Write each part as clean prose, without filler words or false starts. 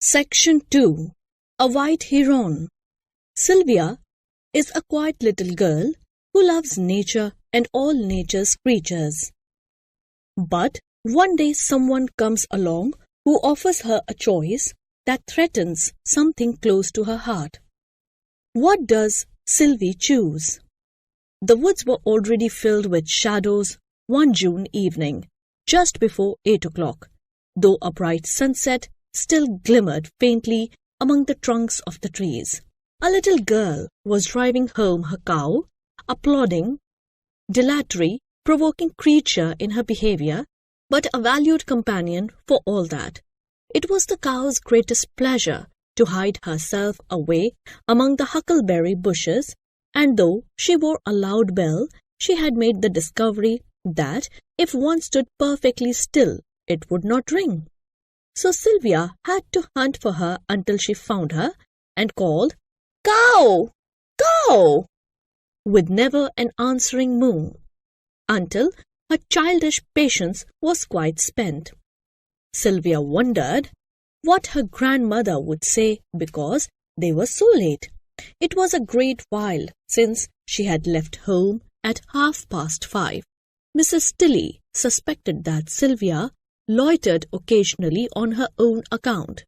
Section 2. A White Heron. Sylvia is a quiet little girl who loves nature and all nature's creatures. But one day someone comes along who offers her a choice that threatens something close to her heart. What does Sylvie choose? The woods were already filled with shadows one June evening, just before 8 o'clock, though a bright sunset still glimmered faintly among the trunks of the trees. A little girl was driving home her cow, a plodding, dilatory, provoking creature in her behavior, but a valued companion for all that. It was the cow's greatest pleasure to hide herself away among the huckleberry bushes, and though she wore a loud bell, she had made the discovery that if one stood perfectly still, it would not ring. So Sylvia had to hunt for her until she found her and called, "Cow! Cow!" with never an answering moo, until her childish patience was quite spent. Sylvia wondered what her grandmother would say because they were so late. It was a great while since she had left home at 5:30. Mrs. Tilly suspected that Sylvia loitered occasionally on her own account.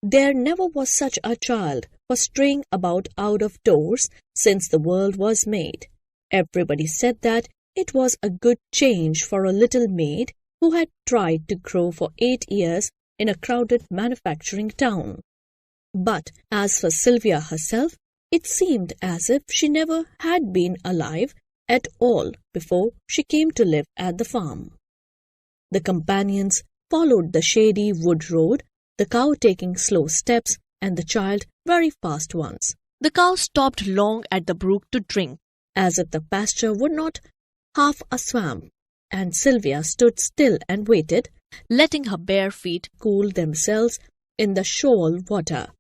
There never was such a child for straying about out of doors since the world was made. Everybody said that it was a good change for a little maid who had tried to grow for 8 years in a crowded manufacturing town. But as for Sylvia herself, it seemed as if she never had been alive at all before she came to live at the farm. The companions followed the shady wood road, the cow taking slow steps and the child very fast ones. The cow stopped long at the brook to drink, as if the pasture were not half a swamp, and Sylvia stood still and waited, letting her bare feet cool themselves in the shoal water,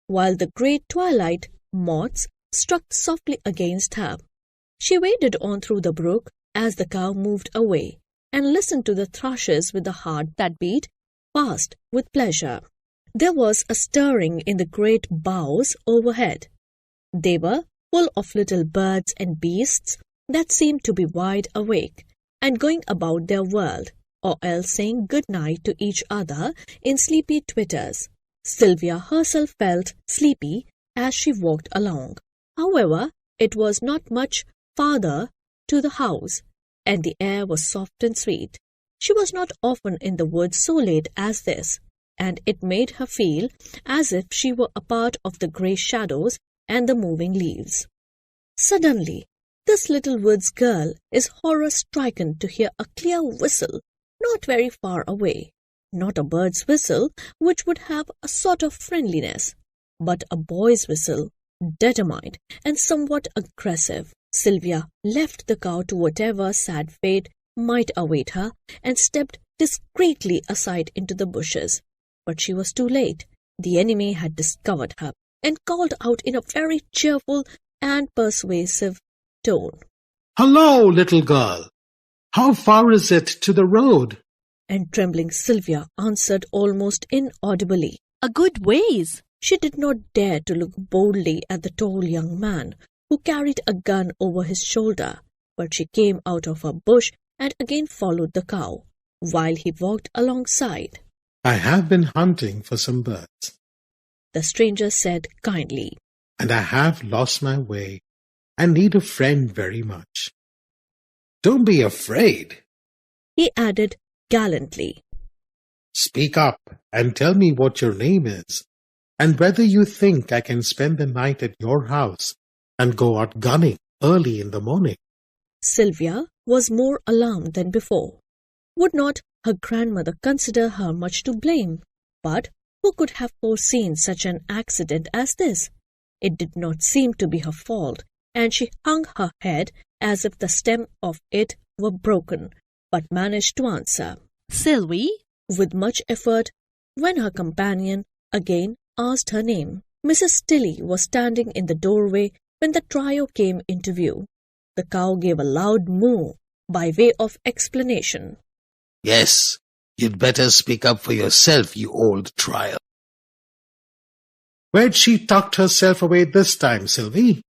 while the great twilight moths struck softly against her. She waded on through the brook as the cow moved away, and listened to the thrushes with a heart that beat fast with pleasure. There was a stirring in the great boughs overhead. They were full of little birds and beasts that seemed to be wide awake and going about their world, or else saying good night to each other in sleepy twitters. Sylvia herself felt sleepy as she walked along. However, it was not much farther to the house, and the air was soft and sweet. She was not often in the woods so late as this, and it made her feel as if she were a part of the grey shadows and the moving leaves. Suddenly, this little woods girl is horror-stricken to hear a clear whistle not very far away. Not a bird's whistle, which would have a sort of friendliness, but a boy's whistle, determined and somewhat aggressive. Sylvia left the cow to whatever sad fate might await her and stepped discreetly aside into the bushes. But she was too late. The enemy had discovered her and called out in a very cheerful and persuasive tone, "Hello, little girl! How far is it to the road?" And trembling Sylvia answered almost inaudibly, "A good ways." She did not dare to look boldly at the tall young man who carried a gun over his shoulder, but she came out of her bush and again followed the cow, while he walked alongside. "I have been hunting for some birds," the stranger said kindly, "and I have lost my way and need a friend very much. Don't be afraid," he added gallantly. "Speak up and tell me what your name is, and whether you think I can spend the night at your house and go out gunning early in the morning." Sylvia was more alarmed than before. Would not her grandmother consider her much to blame? But who could have foreseen such an accident as this? It did not seem to be her fault, and she hung her head as if the stem of it were broken, but managed to answer, "Sylvie," with much effort, when her companion again asked her name. Mrs. Tilly was standing in the doorway when the trio came into view. The cow gave a loud moo by way of explanation. "Yes, you'd better speak up for yourself, you old trial." Where'd she tucked herself away this time, Sylvie?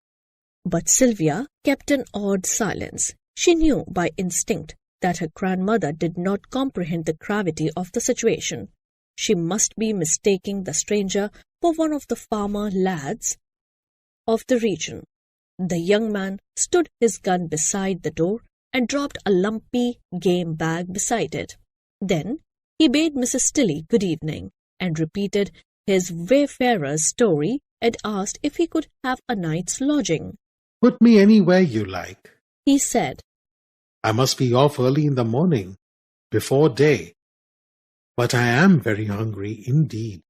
But Sylvia kept an odd silence. She knew by instinct that her grandmother did not comprehend the gravity of the situation. She must be mistaking the stranger for one of the farmer lads of the region. The young man stood his gun beside the door and dropped a lumpy game bag beside it. Then he bade Mrs. Tilly good evening and repeated his wayfarer's story and asked if he could have a night's lodging. Put me anywhere you like, He said. I must be off early in the morning, before day. But I am very hungry indeed.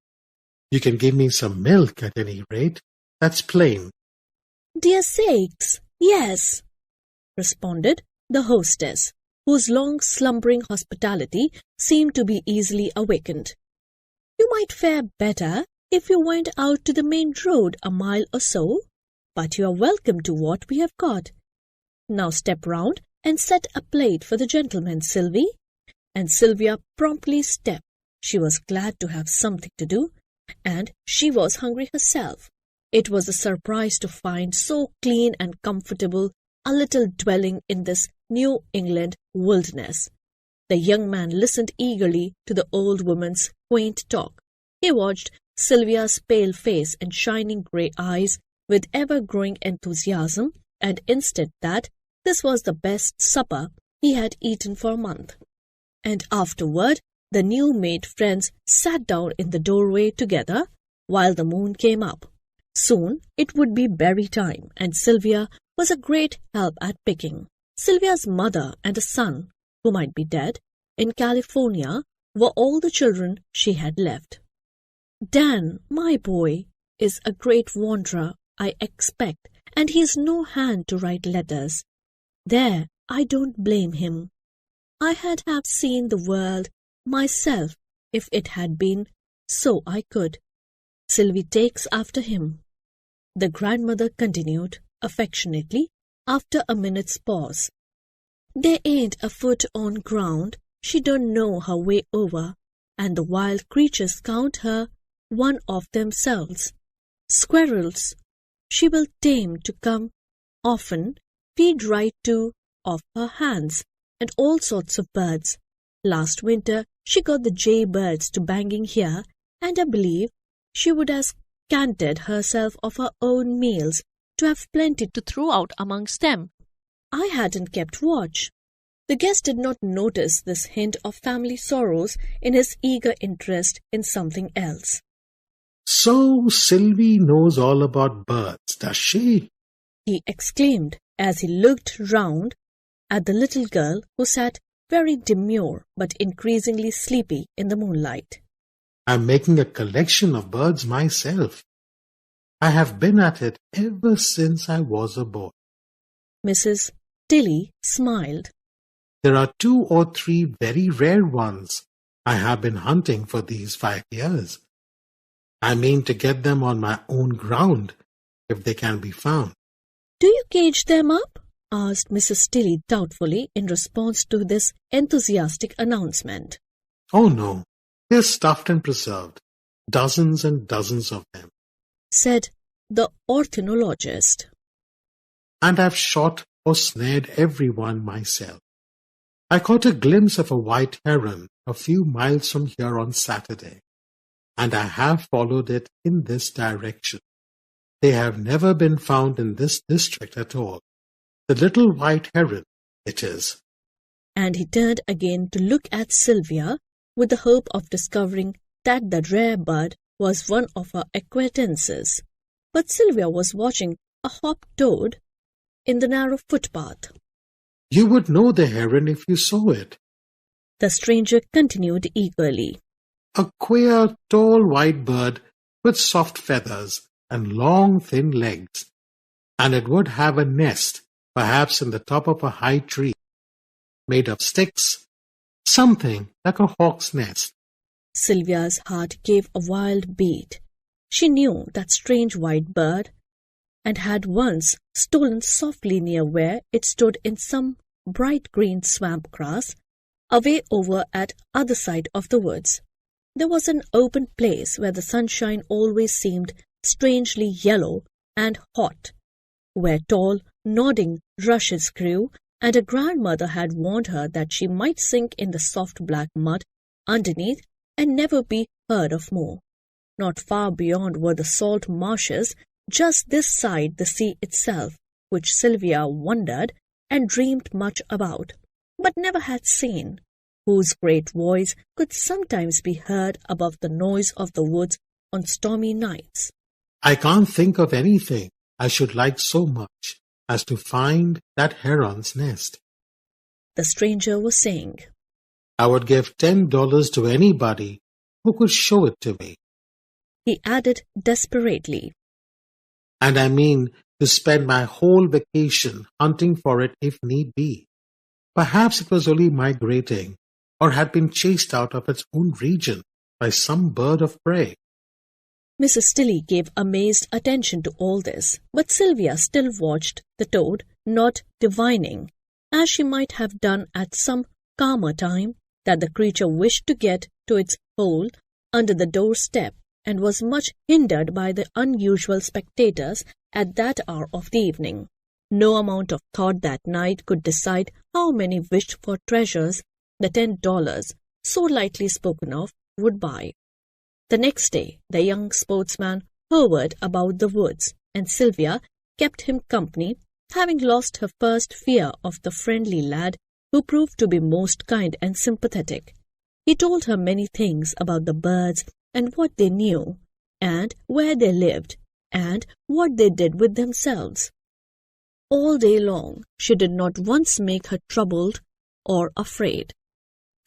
You can give me some milk at any rate. That's plain. Dear sakes, yes, responded the hostess, whose long slumbering hospitality seemed to be easily awakened. You might fare better if you went out to the main road a mile or so, but you are welcome to what we have got. Now step round and set a plate for the gentleman, Sylvie. And Sylvia promptly stepped. She was glad to have something to do, and she was hungry herself. It was a surprise to find so clean and comfortable a little dwelling in this New England wilderness. The young man listened eagerly to the old woman's quaint talk. He watched Sylvia's pale face and shining grey eyes with ever-growing enthusiasm, and insisted that this was the best supper he had eaten for a month. And afterward, the new-made friends sat down in the doorway together while the moon came up. Soon it would be berry time, and Sylvia was a great help at picking. Sylvia's mother and a son, who might be dead, in California, were all the children she had left. Dan, my boy, is a great wanderer, I expect, and he's no hand to write letters. There, I don't blame him. I had have seen the world myself if it had been so I could. Sylvie takes after him. The grandmother continued affectionately after a minute's pause. There ain't a foot on ground she don't know her way over, and the wild creatures count her one of themselves. Squirrels she will tame to come often, feed right to off her hands, and all sorts of birds. Last winter she got the jay-birds to banging here, and I believe she would have canted herself of her own meals to have plenty to throw out amongst them. I hadn't kept watch. The guest did not notice this hint of family sorrows in his eager interest in something else. So Sylvie knows all about birds, does she? He exclaimed as he looked round at the little girl who sat very demure but increasingly sleepy in the moonlight. I'm making a collection of birds myself. I have been at it ever since I was a boy. Mrs. Tilly smiled. There are 2 or 3 very rare ones I have been hunting for these 5 years. I mean to get them on my own ground, if they can be found. Do you cage them up? Asked Mrs. Tilly doubtfully in response to this enthusiastic announcement. Oh no, they're stuffed and preserved, dozens and dozens of them, said the ornithologist. And I've shot or snared every one myself. I caught a glimpse of a white heron a few miles from here on Saturday, and I have followed it in this direction. They have never been found in this district at all. The little white heron, it is. And he turned again to look at Sylvia with the hope of discovering that the rare bird was one of her acquaintances. But Sylvia was watching a hop-toad in the narrow footpath. You would know the heron if you saw it. The stranger continued eagerly. A queer, tall white bird with soft feathers and long, thin legs. And it would have a nest, perhaps in the top of a high tree, made of sticks, something like a hawk's nest. Sylvia's heart gave a wild beat. She knew that strange white bird, and had once stolen softly near where it stood in some bright green swamp grass, away over at other side of the woods. There was an open place where the sunshine always seemed strangely yellow and hot, where tall, nodding rushes grew, and her grandmother had warned her that she might sink in the soft black mud underneath and never be heard of more. Not far beyond were the salt marshes, just this side the sea itself, which Sylvia wondered and dreamed much about, but never had seen, whose great voice could sometimes be heard above the noise of the woods on stormy nights. I can't think of anything I should like so much as to find that heron's nest, the stranger was saying. I would give $10 to anybody who could show it to me. He added desperately. And I mean to spend my whole vacation hunting for it if need be. Perhaps it was only migrating, or had been chased out of its own region by some bird of prey. Mrs. Tilly gave amazed attention to all this, but Sylvia still watched the toad, not divining, as she might have done at some calmer time, that the creature wished to get to its hole under the doorstep, and was much hindered by the unusual spectators at that hour of the evening. No amount of thought that night could decide how many wished-for treasures the $10, so lightly spoken of, would buy. The next day, the young sportsman hovered about the woods, and Sylvia kept him company, having lost her first fear of the friendly lad who proved to be most kind and sympathetic. He told her many things about the birds and what they knew, and where they lived, and what they did with themselves. All day long she did not once make her troubled or afraid.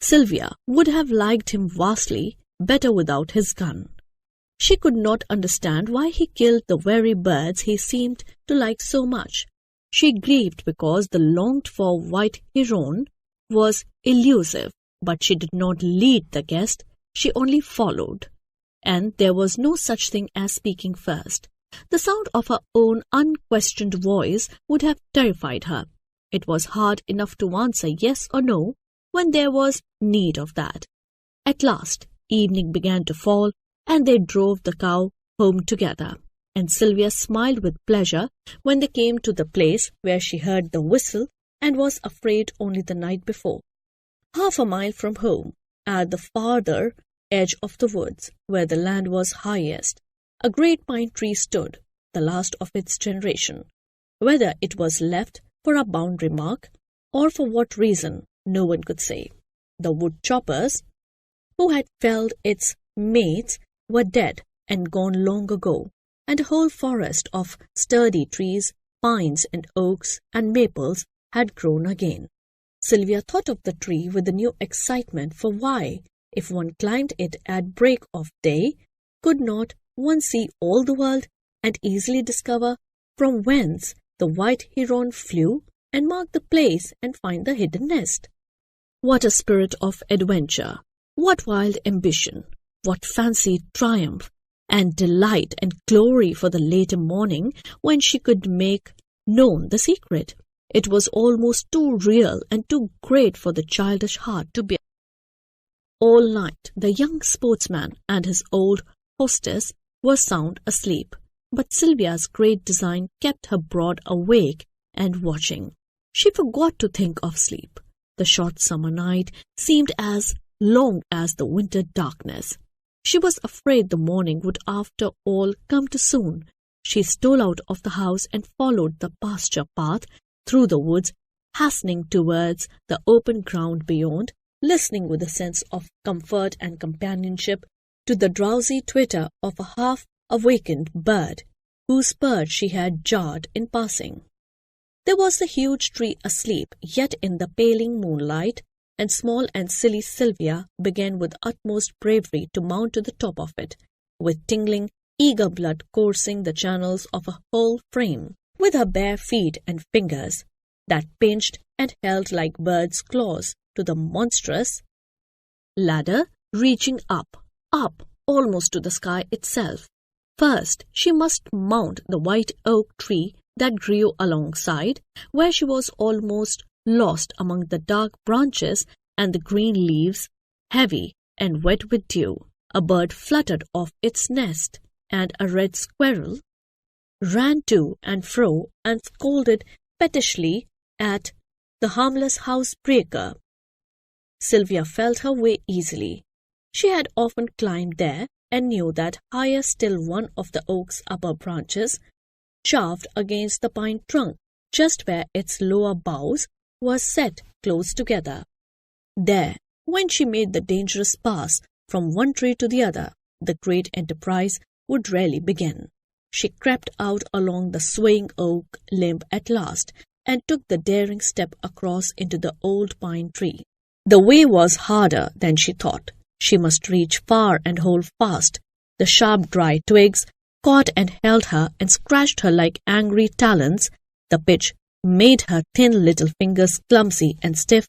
Sylvia would have liked him vastly better without his gun. She could not understand why he killed the very birds he seemed to like so much. She grieved because the longed-for white heron was elusive, but she did not lead the guest, she only followed. And there was no such thing as speaking first. The sound of her own unquestioned voice would have terrified her. It was hard enough to answer yes or no when there was need of that. At last, evening began to fall, and they drove the cow home together, and Sylvia smiled with pleasure when they came to the place where she heard the whistle and was afraid only the night before. Half a mile from home, at the farther edge of the woods, where the land was highest, a great pine tree stood, the last of its generation. Whether it was left for a boundary mark, or for what reason, no one could say. The wood choppers who had felled its mates were dead and gone long ago, and a whole forest of sturdy trees, pines and oaks and maples had grown again. Sylvia thought of the tree with a new excitement, for why, if one climbed it at break of day, could not one see all the world and easily discover from whence the white heron flew, and mark the place and find the hidden nest? What a spirit of adventure! What wild ambition! What fancied triumph and delight and glory for the later morning when she could make known the secret! It was almost too real and too great for the childish heart to bear. All night the young sportsman and his old hostess were sound asleep, but Sylvia's great design kept her broad awake and watching. She forgot to think of sleep. The short summer night seemed as long as the winter darkness. She was afraid the morning would after all come too soon. She stole out of the house and followed the pasture path through the woods, hastening towards the open ground beyond, listening with a sense of comfort and companionship to the drowsy twitter of a half-awakened bird, whose perch she had jarred in passing. There was the huge tree asleep, yet in the paling moonlight, and small and silly Sylvia began with utmost bravery to mount to the top of it, with tingling, eager blood coursing the channels of her whole frame, with her bare feet and fingers that pinched and held like birds' claws to the monstrous ladder reaching up, almost to the sky itself. First, she must mount the white oak tree that grew alongside, where she was almost lost among the dark branches and the green leaves, heavy and wet with dew. A bird fluttered off its nest, and a red squirrel ran to and fro and scolded pettishly at the harmless housebreaker. Sylvia felt her way easily. She had often climbed there and knew that higher still one of the oak's upper branches chaffed against the pine trunk, just where its lower boughs were set close together. There, when she made the dangerous pass from one tree to the other, the great enterprise would rarely begin. She crept out along the swaying oak limb at last and took the daring step across into the old pine tree. The way was harder than she thought. She must reach far and hold fast. The sharp dry twigs caught and held her and scratched her like angry talons. The pitch made her thin little fingers clumsy and stiff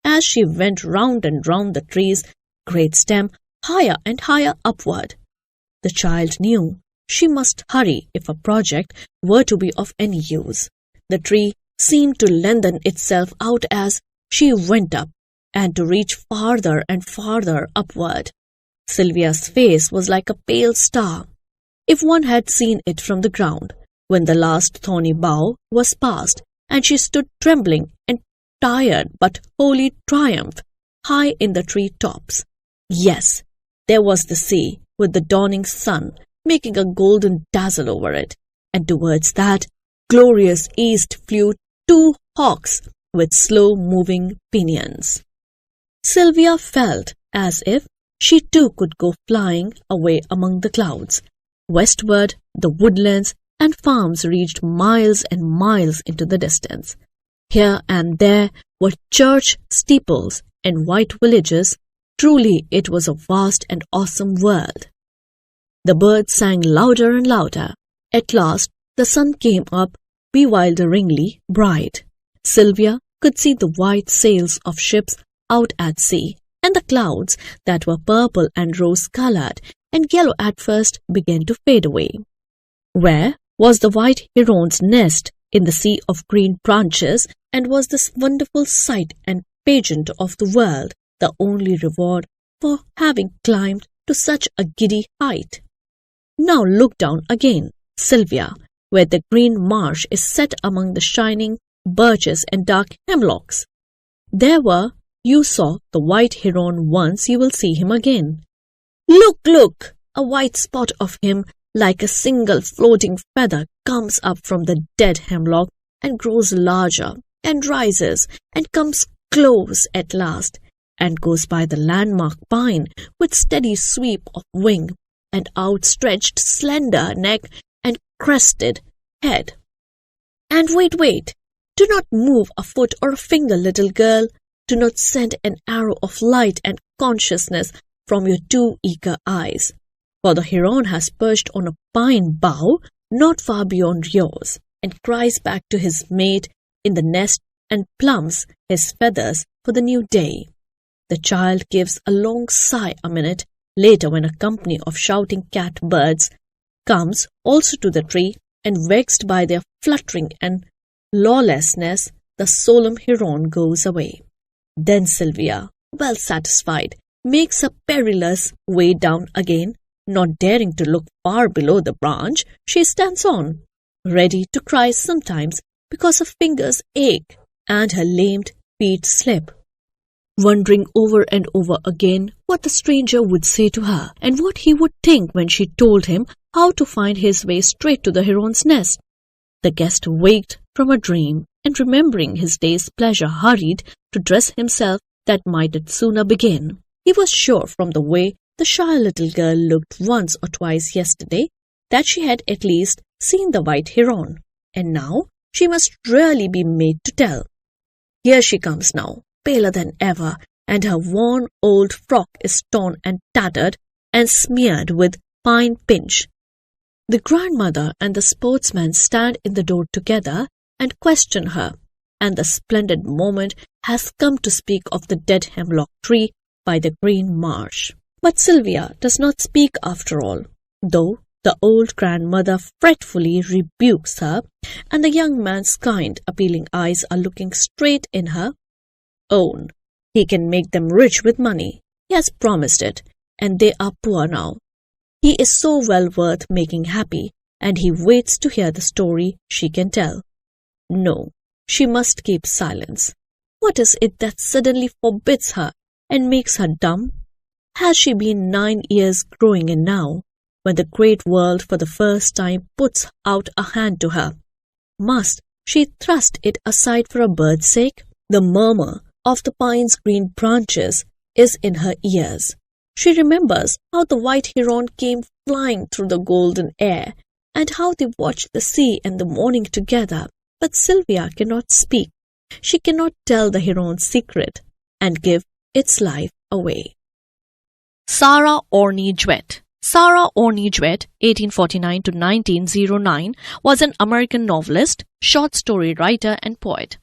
as she went round and round the tree's great stem, higher and higher upward. The child knew she must hurry if a project were to be of any use. The tree seemed to lengthen itself out as she went up, and to reach farther and farther upward. Sylvia's face was like a pale star, if one had seen it from the ground, when the last thorny bough was past, and she stood trembling and tired but wholly triumphant, high in the tree tops. Yes, there was the sea, with the dawning sun making a golden dazzle over it, and towards that glorious east flew two hawks with slow-moving pinions. Sylvia felt as if she too could go flying away among the clouds. Westward, the woodlands and farms reached miles and miles into the distance. Here and there were church steeples and white villages. Truly, it was a vast and awesome world. The birds sang louder and louder. At last, the sun came up, bewilderingly bright. Sylvia could see the white sails of ships out at sea, and the clouds that were purple and rose-colored and yellow at first began to fade away. Where was the white heron's nest in the sea of green branches, and was this wonderful sight and pageant of the world the only reward for having climbed to such a giddy height? Now look down again, Sylvia, where the green marsh is set among the shining birches and dark hemlocks. You saw the white heron once, you will see him again. Look, look! A white spot of him, like a single floating feather, comes up from the dead hemlock and grows larger and rises and comes close at last and goes by the landmark pine with steady sweep of wing and outstretched slender neck and crested head. And wait! Do not move a foot or a finger, little girl. Do not send an arrow of light and consciousness from your two eager eyes, for the heron has perched on a pine bough not far beyond yours, and cries back to his mate in the nest and plumps his feathers for the new day. The child gives a long sigh a minute later when a company of shouting catbirds comes also to the tree, and vexed by their fluttering and lawlessness, the solemn heron goes away. Then Sylvia, well satisfied, makes a perilous way down again. Not daring to look far below the branch, she stands on, ready to cry sometimes because her fingers ache and her lamed feet slip, wondering over and over again what the stranger would say to her and what he would think when she told him how to find his way straight to the heron's nest. The guest waked from a dream, and remembering his day's pleasure hurried to dress himself that might it sooner begin. He was sure from the way the shy little girl looked once or twice yesterday that she had at least seen the white heron, and now she must really be made to tell. Here she comes now, paler than ever, and her worn old frock is torn and tattered and smeared with pine pinch. The grandmother and the sportsman stand in the door together and question her, and the splendid moment has come to speak of the dead hemlock tree by the green marsh. But Sylvia does not speak after all, though the old grandmother fretfully rebukes her, and the young man's kind, appealing eyes are looking straight in her own. He can make them rich with money. He has promised it, and they are poor now. He is so well worth making happy, and he waits to hear the story she can tell. No, she must keep silence. What is it that suddenly forbids her and makes her dumb? Has she been 9 years growing in now, when the great world for the first time puts out a hand to her? Must she thrust it aside for a bird's sake? The murmur of the pine's green branches is in her ears. She remembers how the white heron came flying through the golden air, and how they watched the sea and the morning together. But Sylvia cannot speak. She cannot tell the heron's secret and give its life away. Sarah Orne Jewett. Sarah Orne Jewett, 1849 to 1909, was an American novelist, short story writer and poet.